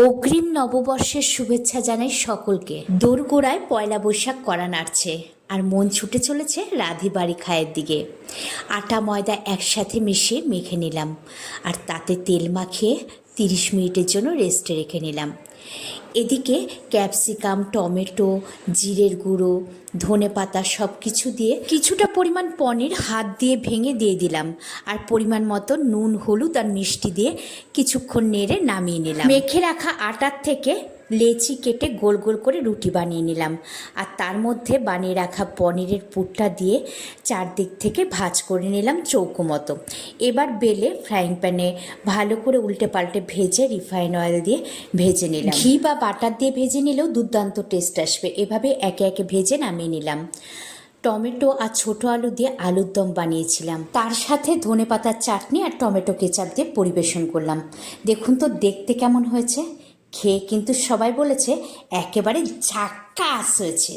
অগ্রিম নববর্ষের শুভেচ্ছা জানাই সকলকে। দোরগোড়ায় পয়লা বৈশাখ করা নাড়ছে আর মন ছুটে চলেছে রাধি বাড়ি খায়ের দিকে। আটা ময়দা একসাথে মিশিয়ে মেখে নিলাম আর তাতে তেল মাখিয়ে 30 মিনিটের জন্য রেস্টে রেখে নিলাম। এদিকে ক্যাপসিকাম, টমেটো, জিরের গুঁড়ো, ধনেপাতা সব কিছু দিয়ে কিছুটা পরিমাণ পনির হাত দিয়ে ভেঙে দিয়ে দিলাম আর পরিমাণ মতো নুন, হলুদ আর মিষ্টি দিয়ে কিছুক্ষণ নেড়ে নামিয়ে নিলাম। মেখে রাখা আটার থেকে লেচি কেটে গোল গোল করে রুটি বানিয়ে নিলাম আর তার মধ্যে বানিয়ে রাখা পনিরের পুরটা দিয়ে চারদিক থেকে ভাঁজ করে নিলাম চৌকো মতো। এবার বেলে ফ্রাইং প্যানে ভালো করে উল্টে পাল্টে ভেজে রিফাইন অয়েল দিয়ে ভেজে নিলাম। ঘি বা বাটার দিয়ে ভেজে নিলেও দুর্দান্ত টেস্ট আসবে। এভাবে একে একে ভেজে নামিয়ে নিলাম। টমেটো আর ছোটো আলু দিয়ে আলুর দম বানিয়েছিলাম, তার সাথে ধনেপাতার চাটনি আর টমেটো কেচাপ দিয়ে পরিবেশন করলাম। দেখুন তো দেখতে কেমন হয়েছে। খেয়ে কিন্তু সবাই বলেছে একেবারে ঝাক্কাস হয়েছে।